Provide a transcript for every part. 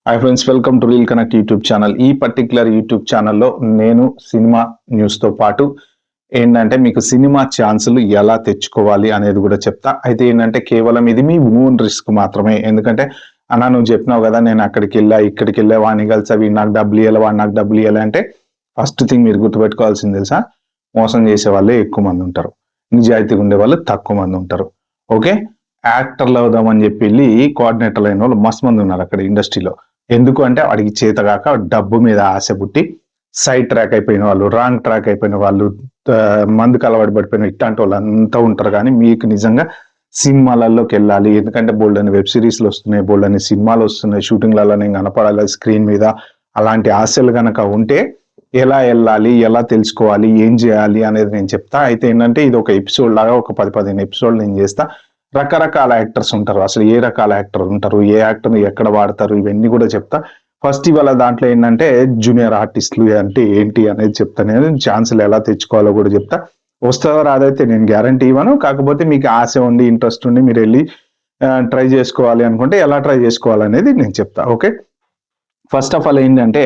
Hi friends, welcome to reel connect YouTube channel. ఈ particular YouTube ఛానల్లో నేను cinema న్యూస్తో పాటు ఏంటంటే మీకు సినిమా ఛాన్సులు ఎలా తెచ్చుకోవాలి అనేది కూడా చెప్తా. అయితే ఏంటంటే కేవలం ఇది మీ ఓన్ రిస్క్ మాత్రమే. ఎందుకంటే అన్న నువ్వు చెప్పినావు కదా, నేను అక్కడికి వెళ్ళా ఇక్కడికి వెళ్ళా వాడిని కలిసా వీడు నాకు డబ్బులు ఇవ్వాలి వాడు నాకు డబ్బులు ఇవ్వాలి అంటే ఫస్ట్ థింగ్ మీరు గుర్తుపెట్టుకోవాల్సింది తెలుసా, మోసం చేసే వాళ్ళే ఎక్కువ మంది ఉంటారు, నిజాయితీగా ఉండే వాళ్ళు తక్కువ మంది ఉంటారు. ఓకే, యాక్టర్లు అవుదామని చెప్పి వెళ్ళి కోఆర్డినేటర్లు అయిన వాళ్ళు మస్తు మంది ఉన్నారు అక్కడ ఇండస్ట్రీలో. ఎందుకు అంటే వాడికి చేతగాక డబ్బు మీద ఆశ పుట్టి సైడ్ ట్రాక్ అయిపోయిన వాళ్ళు, రాంగ్ ట్రాక్ అయిపోయిన వాళ్ళు, మందుకు అలవాటు పడిపోయిన ఇట్లాంటి వాళ్ళు అంతా ఉంటారు. కానీ మీకు నిజంగా సినిమాలలోకి వెళ్ళాలి, ఎందుకంటే బోల్డ్ అని వెబ్ సిరీస్లు వస్తున్నాయి, బోల్డ్ అని సినిమాలు వస్తున్నాయి, షూటింగ్లలో నేను కనపడాలి స్క్రీన్ మీద, అలాంటి ఆశలు కనుక ఉంటే ఎలా వెళ్ళాలి, ఎలా తెలుసుకోవాలి, ఏం చేయాలి అనేది నేను చెప్తా. అయితే ఏంటంటే ఇది ఒక ఎపిసోడ్ లాగా ఒక 10-15 ఎపిసోడ్ నేను చేస్తా. రకరకాల యాక్టర్స్ ఉంటారు, అసలు ఏ రకాల యాక్టర్ ఉంటారు, ఏ యాక్టర్ని ఎక్కడ వాడతారు, ఇవన్నీ కూడా చెప్తా. ఫస్ట్ ఇవాళ దాంట్లో ఏంటంటే జూనియర్ ఆర్టిస్టులు అంటే ఏంటి అనేది చెప్తా. నేను ఛాన్సులు ఎలా తెచ్చుకోవాలో కూడా చెప్తా. వస్తుందో రాదైతే నేను గ్యారంటీ ఇవ్వను, కాకపోతే మీకు ఆశ ఉండి ఇంట్రెస్ట్ ఉండి మీరు వెళ్ళి ట్రై చేసుకోవాలి అనుకుంటే ఎలా ట్రై చేసుకోవాలనేది నేను చెప్తా. ఓకే, ఫస్ట్ ఆఫ్ ఆల్ ఏంటంటే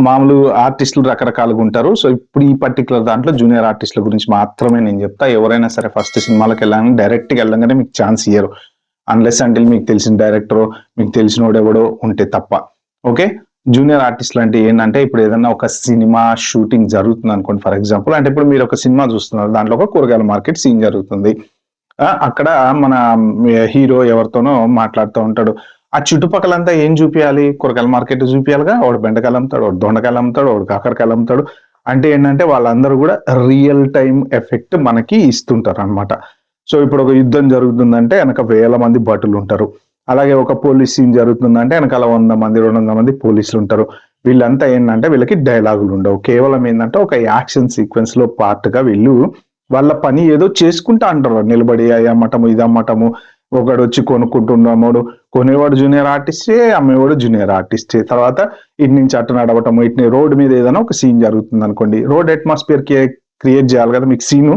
మామూలు ఆర్టిస్టులు రకరకాలుగా ఉంటారు. సో ఇప్పుడు ఈ పర్టికులర్ దాంట్లో జూనియర్ ఆర్టిస్టుల గురించి మాత్రమే నేను చెప్తా. ఎవరైనా సరే ఫస్ట్ సినిమాలకు వెళ్ళాలని డైరెక్ట్గా వెళ్ళగానే మీకు ఛాన్స్ ఇయ్యరు, అన్లెస్ అంటే మీకు తెలిసిన డైరెక్టరో మీకు తెలిసినోడు ఎవడో ఉంటే తప్ప. ఓకే, జూనియర్ ఆర్టిస్టులు అంటే ఏంటంటే ఇప్పుడు ఏదైనా ఒక సినిమా షూటింగ్ జరుగుతుంది అనుకోండి, ఫర్ ఎగ్జాంపుల్ అంటే ఇప్పుడు మీరు ఒక సినిమా చూస్తున్నారు, దాంట్లో ఒక కూరగాయల మార్కెట్ సీన్ జరుగుతుంది. అక్కడ మన హీరో ఎవరితోనో మాట్లాడుతూ ఉంటాడు. ఆ చుట్టుపక్కలంతా ఏం చూపించాలి, కూరగాయల మార్కెట్ చూపించాలిగా. వాడు బెండకాయలు అమ్ముతాడు, వాడు దొండకాయలు అమ్ముతాడు, వాడు కాకరకాయలు అమ్ముతాడు. అంటే ఏంటంటే వాళ్ళందరూ కూడా రియల్ టైం ఎఫెక్ట్ మనకి ఇస్తుంటారు అనమాట. సో ఇప్పుడు ఒక యుద్ధం జరుగుతుందంటే వెనక 1000 మంది భటులు ఉంటారు. అలాగే ఒక పోలీస్ సీన్ జరుగుతుందంటే వెనకాల 100 మంది 200 మంది పోలీసులు ఉంటారు. వీళ్ళంతా ఏంటంటే వీళ్ళకి డైలాగులు ఉండవు, కేవలం ఏంటంటే ఒక యాక్షన్ సీక్వెన్స్ లో పార్ట్ గా వీళ్ళు వాళ్ళ పని ఏదో చేసుకుంటా అంటారు, నిలబడి అమ్మటము ఇది అమ్మటము. ఒకడు వచ్చి కొనుక్కుంటున్నాడు, కొనేవాడు జూనియర్ ఆర్టిస్టే, అమ్మేవాడు జూనియర్ ఆర్టిస్టే. తర్వాత ఇటు నుంచి అటు నడవటము, ఇటు రోడ్డు మీద ఏదైనా ఒక సీన్ జరుగుతుంది అనుకోండి, రోడ్ అట్మాస్ఫియర్ క్రియేట్ చేయాలి కదా. మీకు సీను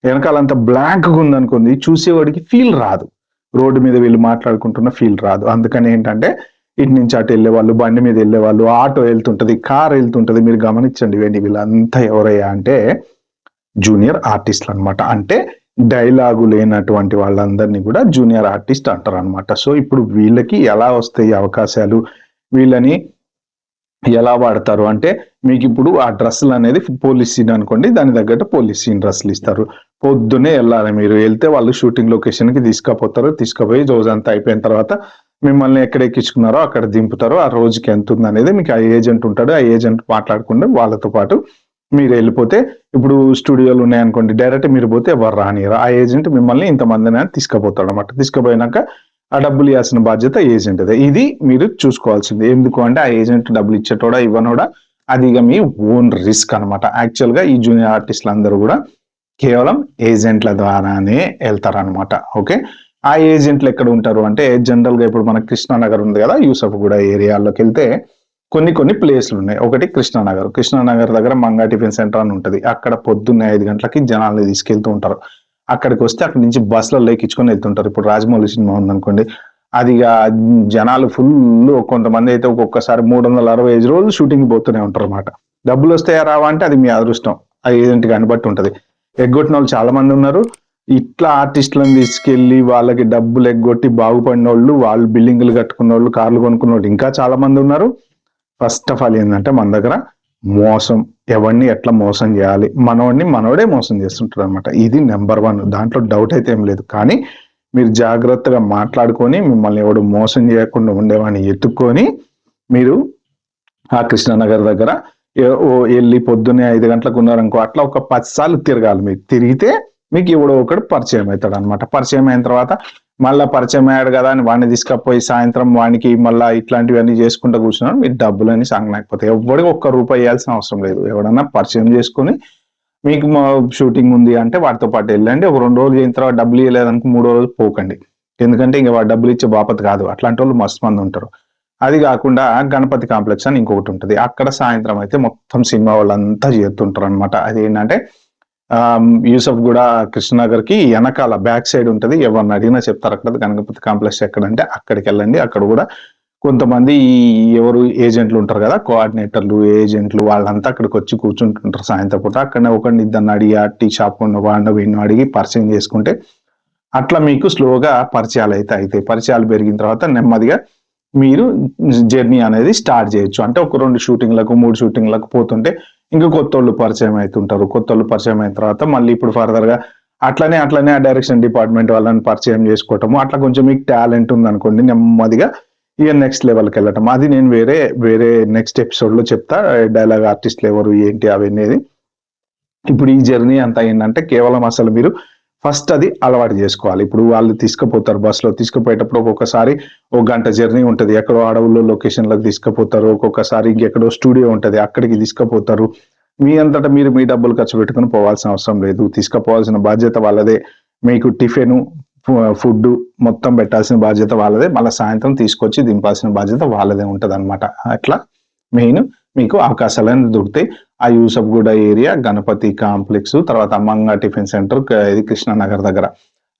వెనకాలంతా బ్లాంక్గా ఉందనుకోండి, చూసేవాడికి ఫీల్ రాదు, రోడ్డు మీద వీళ్ళు మాట్లాడుకుంటున్న ఫీల్ రాదు. అందుకని ఏంటంటే ఇటు నుంచి అటు వెళ్ళే వాళ్ళు, బండి మీద వెళ్ళే వాళ్ళు, ఆటో వెళ్తుంటది, కార్ వెళ్తుంటది. మీరు గమనించండి, వీళ్ళంతా ఎవరయ్యా అంటే జూనియర్ ఆర్టిస్టులు అనమాట. అంటే డైలాగు లేనటువంటి వాళ్ళందరినీ కూడా జూనియర్ ఆర్టిస్ట్ అంటారు అనమాట. సో ఇప్పుడు వీళ్ళకి ఎలా వస్తాయి అవకాశాలు, వీళ్ళని ఎలా వాడతారు అంటే మీకు ఇప్పుడు ఆ డ్రెస్సులు అనేది పోలీస్ సీన్ అనుకోండి, దాని తగ్గట్టు పోలీస్ సీన్ డ్రెస్సులు ఇస్తారు. పొద్దునే వెళ్ళాలి, మీరు వెళ్తే వాళ్ళు షూటింగ్ లొకేషన్ కి తీసుకుపోతారు. తీసుకుపోయి రోజంతా అయిపోయిన తర్వాత మిమ్మల్ని ఎక్కడ ఎక్కించుకున్నారో అక్కడ దింపుతారు. ఆ రోజుకి ఎంత ఉంది అనేది మీకు ఆ ఏజెంట్ ఉంటాడు, ఆ ఏజెంట్ మాట్లాడుకుంటే వాళ్ళతో పాటు మీరు వెళ్ళిపోతే, ఇప్పుడు స్టూడియోలు ఉన్నాయనుకోండి, డైరెక్ట్ మీరు పోతే ఎవరు రానియరు, ఆ ఏజెంట్ మిమ్మల్ని ఇంతమందిని తీసుకుపోతాడు అనమాట. తీసుకుపోయినాక ఆ డబ్బులు ఇవ్వాల్సిన బాధ్యత ఏజెంట్ అదే. ఇది మీరు చూసుకోవాల్సింది. ఎందుకు అంటే ఆ ఏజెంట్ డబ్బులు ఇచ్చేటోడా ఇవ్వనోడా అది ఇక మీ ఓన్ రిస్క్ అనమాట. యాక్చువల్ గా ఈ జూనియర్ ఆర్టిస్టులు అందరూ కూడా కేవలం ఏజెంట్ల ద్వారానే వెళ్తారనమాట. ఓకే, ఆ ఏజెంట్లు ఎక్కడ ఉంటారు అంటే జనరల్ గా ఇప్పుడు మన కృష్ణానగర్ ఉంది కదా, యూసఫ్గూడ ఏరియాలోకి వెళ్తే కొన్ని ప్లేస్లు ఉన్నాయి. ఒకటి కృష్ణానగర్ దగ్గర మంగా టిఫిన్ సెంటర్ అని ఉంటుంది. అక్కడ పొద్దున్నే 5 గంటలకి జనాల్ని తీసుకెళ్తూ ఉంటారు. అక్కడికి వస్తే అక్కడి నుంచి బస్సులలో ఎక్కించుకొని వెళ్తుంటారు. ఇప్పుడు రాజమౌళి సినిమా ఉందనుకోండి, అది జనాలు ఫుల్, కొంతమంది అయితే ఒక్కొక్కసారి 365 రోజులు షూటింగ్ పోతూనే ఉంటారు అనమాట. డబ్బులు వస్తాయా రావా అంటే అది మీ అదృష్టం, ఆ ఏజెంట్ కాని బట్టి ఉంటది. ఎగ్గొట్టిన వాళ్ళు చాలా మంది ఉన్నారు. ఇట్లా ఆర్టిస్టులను తీసుకెళ్లి వాళ్ళకి డబ్బులు ఎగ్గొట్టి బాగుపడిన వాళ్ళు, వాళ్ళు బిల్డింగ్లు కట్టుకున్న వాళ్ళు, కార్లు కొనుక్కున్న వాళ్ళు ఇంకా చాలా మంది ఉన్నారు. ఫస్ట్ ఆఫ్ ఆల్ ఏంటంటే మన దగ్గర మోసం, ఎవరిని ఎట్లా మోసం చేయాలి, మనోడే మోసం చేస్తుంటారు అనమాట. ఇది నెంబర్ 1, దాంట్లో డౌట్ అయితే ఏం లేదు. కానీ మీరు జాగ్రత్తగా మాట్లాడుకొని మిమ్మల్ని ఎవడు మోసం చేయకుండా ఉండేవాడిని ఎత్తుక్కొని మీరు ఆ కృష్ణానగర్ దగ్గర వెళ్ళి పొద్దున్నే 5 గంటలకు ఉన్నారనుకో, అట్లా ఒక 10 సార్లు తిరగాలి. మీరు తిరిగితే మీకు ఎవడో ఒకడు పరిచయం అవుతాడు అనమాట. పరిచయం అయిన తర్వాత మళ్ళీ పరిచయం అయ్యాడు కదా అని వాడిని తీసుకపోయి సాయంత్రం వానికి మళ్ళీ ఇట్లాంటివన్నీ చేసుకుంటూ కూర్చున్నాడు, మీరు డబ్బులని సాగలేకపోతే ఎవరికి ₹1 ఇవ్వాల్సిన అవసరం లేదు. ఎవడన్నా పరిచయం చేసుకుని మీకు మా షూటింగ్ ఉంది అంటే వాటితో పాటు వెళ్ళండి. ఒక 2 రోజులు అయిన తర్వాత డబ్బులు ఇవ్వలేదనుకో 3వ రోజు పోకండి. ఎందుకంటే ఇంకా వాడు డబ్బులు ఇచ్చే బాపత్ కాదు, అట్లాంటి వాళ్ళు మస్తు మంది ఉంటారు. అది కాకుండా గణపతి కాంప్లెక్స్ అని ఇంకొకటి ఉంటుంది. అక్కడ సాయంత్రం అయితే మొత్తం సినిమా వాళ్ళంతా చేరుతుంటారు అనమాట. అది ఏంటంటే యూసఫ్గూడ కృష్ణనగర్ కి వెనకాల బ్యాక్ సైడ్ ఉంటది. ఎవరిని అడిగినా చెప్తారు అక్కడ గణపతి కాంప్లెక్స్ ఎక్కడంటే అక్కడికి వెళ్ళండి. అక్కడ కూడా కొంతమంది ఎవరు ఏజెంట్లు ఉంటారు కదా, కోఆర్డినేటర్లు, ఏజెంట్లు, వాళ్ళంతా అక్కడికి వచ్చి కూర్చుంటుంటారు సాయంత్రం పూట. అక్కడనే ఒకరిని ఇద్దరిని అడిగి ఆ టీ షాప్ ఉన్న వాడిని వీడిని అడిగి పరిచయం చేసుకుంటే అట్లా మీకు స్లోగా పరిచయాలు అయితే అవుతాయి. పరిచయాలు పెరిగిన తర్వాత నెమ్మదిగా మీరు జర్నీ అనేది స్టార్ట్ చేయొచ్చు. అంటే ఒక 2 షూటింగ్లకు 3 షూటింగ్లకు పోతుంటే ఇంకా కొత్తోళ్ళు పరిచయం అవుతుంటారు. కొత్తోళ్ళు పరిచయం అయిన తర్వాత మళ్ళీ ఇప్పుడు ఫర్దర్గా అట్లనే ఆ డైరెక్షన్ డిపార్ట్మెంట్ వాళ్ళని పరిచయం చేసుకోవటము. అట్లా కొంచెం మీకు టాలెంట్ ఉందనుకోండి, నెమ్మదిగా ఇక నెక్స్ట్ లెవెల్కి వెళ్ళటం. అది నేను వేరే నెక్స్ట్ ఎపిసోడ్లో చెప్తా, డైలాగ్ ఆర్టిస్ట్లు ఎవరు ఏంటి అవన్నీ. ఇప్పుడు ఈ జర్నీ అంతా ఏంటంటే కేవలం అసలు మీరు ఫస్ట్ అది అలవాటు చేసుకోవాలి. ఇప్పుడు వాళ్ళు తీసుకుపోతారు బస్సులో, తీసుకుపోయేటప్పుడు ఒక్కొక్కసారి 1 గంట జర్నీ ఉంటుంది, ఎక్కడో అడవుల్లో లొకేషన్లకు తీసుకుపోతారు. ఒక్కొక్కసారి ఇంకెక్కడో స్టూడియో ఉంటుంది, అక్కడికి తీసుకుపోతారు. మీ అంతటా మీరు మీ డబ్బులు ఖర్చు పెట్టుకుని పోవాల్సిన అవసరం లేదు. తీసుకుపోవాల్సిన బాధ్యత వాళ్ళదే. మీకు టిఫిన్, ఫుడ్ మొత్తం పెట్టాల్సిన బాధ్యత వాళ్ళదే. మళ్ళీ సాయంత్రం తీసుకొచ్చి దింపాల్సిన బాధ్యత వాళ్ళదే ఉంటుంది అనమాట. అట్లా మెయిన్ మీకు అవకాశాలన్నీ దొరుకుతాయి. ఆ యూసఫ్గూడ ఏరియా, గణపతి కాంప్లెక్స్, తర్వాత అమ్మంగా టిఫిన్ సెంటర్, ఇది కృష్ణానగర్ దగ్గర.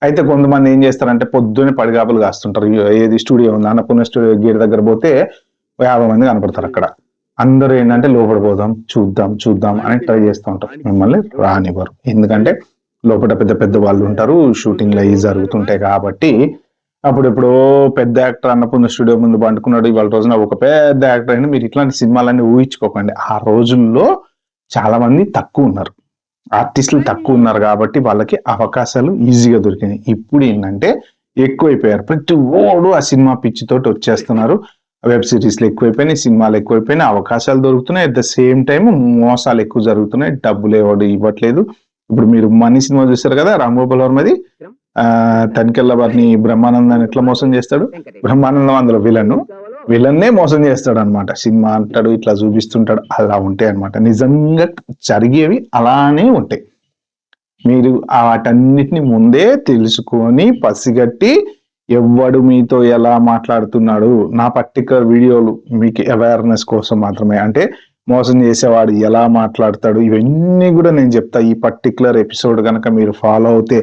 అయితే కొంతమంది ఏం చేస్తారంటే పొద్దున్నే పడిగాపులు కాస్తుంటారు. ఏది స్టూడియో ఉంది, అన్నపూర్ణ స్టూడియో గేట్ దగ్గర పోతే 50 మంది కనపడతారు అక్కడ. అందరూ ఏంటంటే లోపల పోదాం, చూద్దాం అని ట్రై చేస్తూ ఉంటారు. మిమ్మల్ని రానివ్వరు. ఎందుకంటే లోపల పెద్ద పెద్ద వాళ్ళు ఉంటారు, షూటింగ్లు అవి జరుగుతుంటాయి కాబట్టి. అప్పుడెప్పుడో పెద్ద యాక్టర్ అన్నపూర్ణ స్టూడియో ముందు పండుకున్నాడు, ఇవాళ రోజున ఒక పెద్ద యాక్టర్ అయినా మీరు ఇట్లాంటి సినిమాలన్నీ ఊహించుకోకండి. ఆ రోజుల్లో చాలా మంది తక్కువ ఉన్నారు, ఆర్టిస్టులు తక్కువ ఉన్నారు కాబట్టి వాళ్ళకి అవకాశాలు ఈజీగా దొరికినాయి. ఇప్పుడు ఏంటంటే ఎక్కువైపోయారు. ప్రతి ఓడు ఆ సినిమా పిచ్చితోటి వచ్చేస్తున్నారు. వెబ్ సిరీస్లు ఎక్కువైపోయినాయి, సినిమాలు ఎక్కువైపోయినాయి, అవకాశాలు దొరుకుతున్నాయి. అట్ ద సేమ్ టైం మోసాలు ఎక్కువ జరుగుతున్నాయి, డబ్బులు ఎవడు ఇవ్వట్లేదు. ఇప్పుడు మీరు మనీ సినిమా చూస్తారు కదా, రామ్ గోపాల్ వర్మది. తనికెళ్ళ వారిని బ్రహ్మానందాన్ని ఎట్లా మోసం చేస్తాడు, బ్రహ్మానందం అందులో విలన్నే మోసం చేస్తాడు అనమాట. సినిమా అంటాడు, ఇట్లా చూపిస్తుంటాడు, అలా ఉంటాయి అనమాట. నిజంగా జరిగేవి అలానే ఉంటాయి. మీరు వాటన్నిటిని ముందే తెలుసుకొని పసిగట్టి ఎవడు మీతో ఎలా మాట్లాడుతున్నాడు, నా పర్టికులర్ వీడియోలు మీకు అవేర్నెస్ కోసం మాత్రమే. అంటే మోసం చేసేవాడు ఎలా మాట్లాడతాడు ఇవన్నీ కూడా నేను చెప్తా. ఈ పర్టికులర్ ఎపిసోడ్ కనుక మీరు ఫాలో అవుతే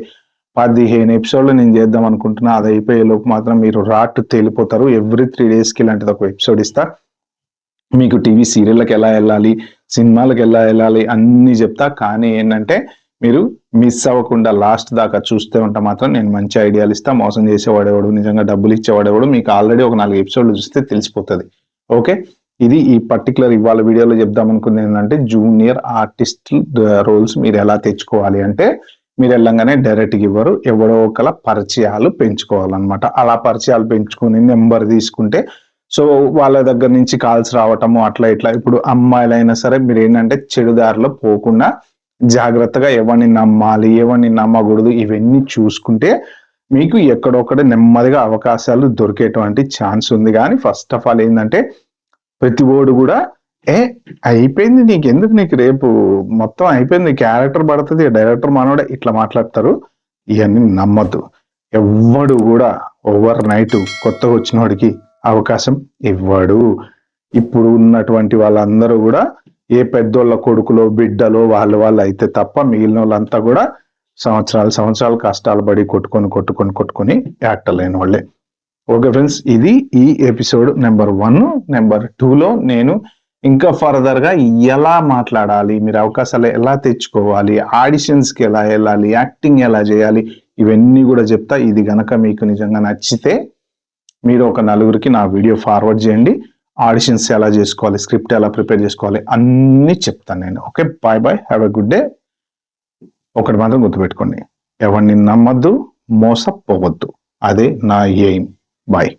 15 ఎపిసోడ్లు నేను చేద్దాం అనుకుంటున్నా. అది అయిపోయే లోపు మాత్రం మీరు రాట్ తేలిపోతారు. ఎవ్రీ 3 డేస్కి ఇలాంటిది ఒక ఎపిసోడ్ ఇస్తా. మీకు టీవీ సీరియళ్ళకి ఎలా వెళ్ళాలి, సినిమాలకు ఎలా వెళ్ళాలి అన్నీ చెప్తా. కానీ ఏంటంటే మీరు మిస్ అవ్వకుండా లాస్ట్ దాకా చూస్తే ఉంటే మాత్రం నేను మంచి ఐడియాలు ఇస్తా. మోసం చేసేవాడేవాడు, నిజంగా డబ్బులు ఇచ్చేవాడేవాడు మీకు ఆల్రెడీ ఒక 4 ఎపిసోడ్లు చూస్తే తెలిసిపోతుంది. ఓకే, ఇది ఈ పర్టికులర్ ఇవాళ వీడియోలో చెప్దాం అనుకుంది ఏంటంటే జూనియర్ ఆర్టిస్ట్ రోల్స్ మీరు ఎలా తెచ్చుకోవాలి అంటే మీరు వెళ్ళంగానే డైరెక్ట్గా ఇవ్వరు, ఎవడో ఒకల పరిచయాలు పెంచుకోవాలన్నమాట. అలా పరిచయాలు పెంచుకొని నెంబర్ తీసుకుంటే సో వాళ్ళ దగ్గర నుంచి కాల్స్ రావటము అట్లా ఇట్లా. ఇప్పుడు అమ్మాయిలైనా సరే మీరు ఏంటంటే చెడుదారిలో పోకుండా జాగ్రత్తగా ఎవరిని నమ్మాలి, ఎవరిని నమ్మకూడదు ఇవన్నీ చూసుకుంటే మీకు ఎక్కడొక్కడ నెమ్మదిగా అవకాశాలు దొరికేటువంటి ఛాన్స్ ఉంది. కానీ ఫస్ట్ ఆఫ్ ఆల్ ఏంటంటే ప్రతి ఓడు కూడా అయిపోయింది నీకెందుకు, నీకు రేపు మొత్తం అయిపోయింది, క్యారెక్టర్ పడుతుంది, డైరెక్టర్ మనోడే ఇట్లా మాట్లాడతారు. ఇవన్నీ నమ్మద్దు. ఎవ్వడు కూడా ఓవర్ నైట్ కొత్తగా వచ్చిన వాడికి అవకాశం ఇవ్వడు. ఇప్పుడు ఉన్నటువంటి వాళ్ళందరూ కూడా ఏ పెద్దోళ్ళ కొడుకులో బిడ్డలో వాళ్ళు అయితే తప్ప మిగిలిన వాళ్ళంతా కూడా సంవత్సరాలు కష్టాలు పడి కొట్టుకొని యాక్టర్ అయిన వాళ్ళే. ఓకే ఫ్రెండ్స్, ఇది ఈ ఎపిసోడ్ నెంబర్ 1. నెంబర్ 2లో నేను ఇంకా ఫర్దర్గా ఎలా మాట్లాడాలి, మీరు అవకాశాలు ఎలా తెచ్చుకోవాలి, ఆడిషన్స్కి ఎలా వెళ్ళాలి, యాక్టింగ్ ఎలా చేయాలి ఇవన్నీ కూడా చెప్తా. ఇది గనక మీకు నిజంగా నచ్చితే మీరు ఒక 4గురికి నా వీడియో ఫార్వర్డ్ చేయండి. ఆడిషన్స్ ఎలా చేసుకోవాలి, స్క్రిప్ట్ ఎలా ప్రిపేర్ చేసుకోవాలి అన్నీ చెప్తాను నేను. Okay, bye bye, have a good day. ఒకటి మాత్రం గుర్తుపెట్టుకోండి, ఎవరిని నమ్మద్దు, మోసపోవద్దు. అదే నా ఎయిమ్. బాయ్.